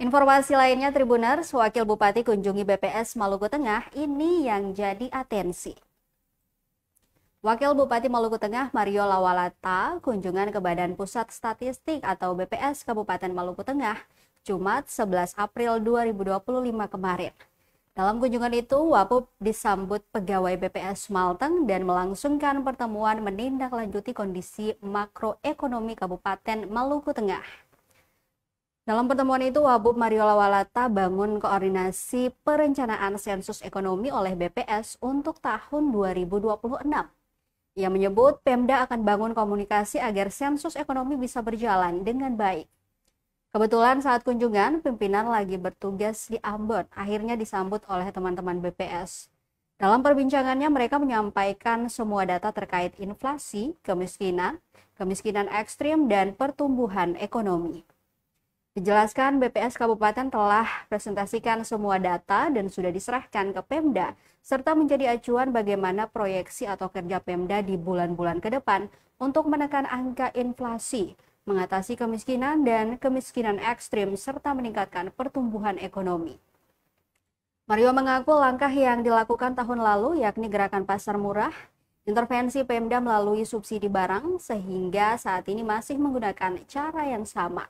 Informasi lainnya Tribuners, Wakil Bupati kunjungi BPS Maluku Tengah, ini yang jadi atensi. Wakil Bupati Maluku Tengah Mario Lawalata kunjungan ke Badan Pusat Statistik atau BPS Kabupaten Maluku Tengah, Jumat 11 April 2025 kemarin. Dalam kunjungan itu, Wapub disambut pegawai BPS Malteng dan melangsungkan pertemuan menindaklanjuti kondisi makroekonomi Kabupaten Maluku Tengah. Dalam pertemuan itu, Wabub Mario Lawalata bangun koordinasi perencanaan sensus ekonomi oleh BPS untuk tahun 2026. Ia menyebut Pemda akan bangun komunikasi agar sensus ekonomi bisa berjalan dengan baik. Kebetulan saat kunjungan, pimpinan lagi bertugas di Ambon, akhirnya disambut oleh teman-teman BPS. Dalam perbincangannya, mereka menyampaikan semua data terkait inflasi, kemiskinan ekstrim, dan pertumbuhan ekonomi. Dijelaskan BPS Kabupaten telah presentasikan semua data dan sudah diserahkan ke Pemda, serta menjadi acuan bagaimana proyeksi atau kerja Pemda di bulan-bulan ke depan untuk menekan angka inflasi, mengatasi kemiskinan dan kemiskinan ekstrim, serta meningkatkan pertumbuhan ekonomi. Mario mengaku langkah yang dilakukan tahun lalu, yakni gerakan pasar murah, intervensi Pemda melalui subsidi barang, sehingga saat ini masih menggunakan cara yang sama.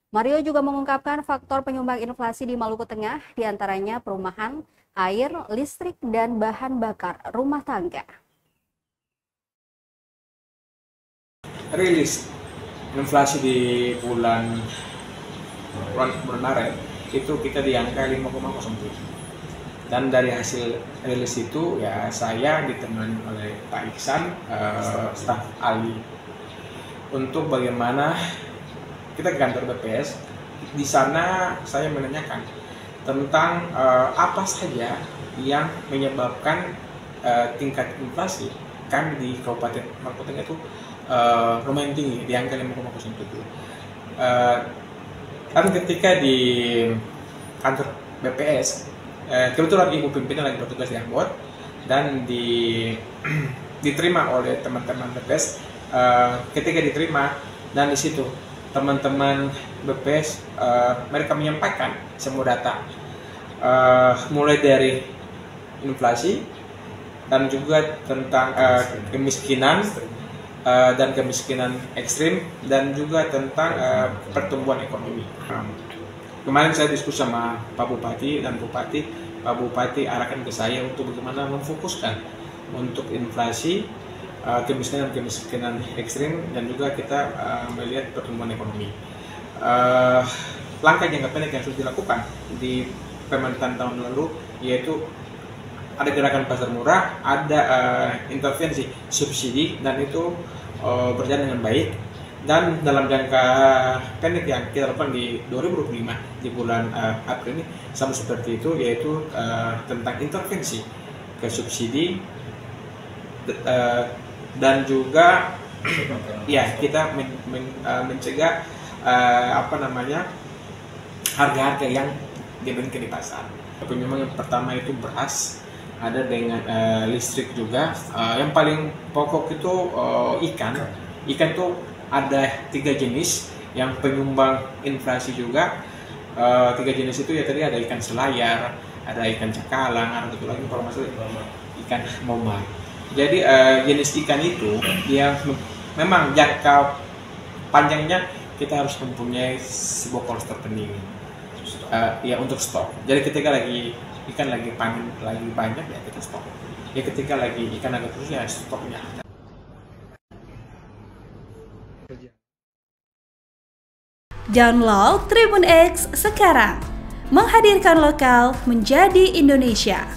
Mario juga mengungkapkan faktor penyumbang inflasi di Maluku Tengah, diantaranya perumahan, air, listrik, dan bahan bakar rumah tangga. Rilis inflasi di bulan Maret itu kita di angka 5,07. Dan dari hasil rilis itu ya saya ditemani oleh Pak Iksan, staf ahli, untuk bagaimana kita ke kantor BPS. Di sana saya menanyakan tentang apa saja yang menyebabkan tingkat inflasi kami di Kabupaten Maluku Tengah itu lumayan tinggi, di angka 5,07. Dan ketika di kantor BPS, kebetulan ibu pimpinan lagi bertugas di Ambon dan diterima oleh teman-teman BPS. Ketika diterima dan di situ teman-teman BPS mereka menyampaikan semua data, mulai dari inflasi dan juga tentang kemiskinan dan kemiskinan ekstrim, dan juga tentang pertumbuhan ekonomi. Kemarin saya diskusi sama Pak Bupati dan Bupati. Pak Bupati arahkan ke saya untuk bagaimana memfokuskan untuk inflasi, kemiskinan ekstrim, dan juga kita melihat pertumbuhan ekonomi. Langkah jangka pendek yang sudah dilakukan di pemerintahan tahun lalu, yaitu ada gerakan pasar murah, ada intervensi subsidi, dan itu berjalan dengan baik. Dan dalam jangka pendek yang kita lakukan di 2025 di bulan April ini sama seperti itu, yaitu tentang intervensi ke subsidi, dan juga ya kita mencegah harga-harga yang diberikan di pasar. Penyumbang yang pertama itu beras, ada dengan listrik juga. Yang paling pokok itu ikan itu ada 3 jenis yang penyumbang inflasi juga. 3 jenis itu ya tadi ada ikan selayar, ada ikan cakalang, ada satu lagi kalau masalah ikan momai. Jadi jenis ikan itu yang memang jangka panjangnya kita harus mempunyai sebuah cold store pendingin ya untuk stok. Jadi ketika ikan lagi panen lagi banyak ya kita stok. Ya ketika lagi ikan agak terus ya stoknya. Download Tribun X sekarang, menghadirkan lokal menjadi Indonesia.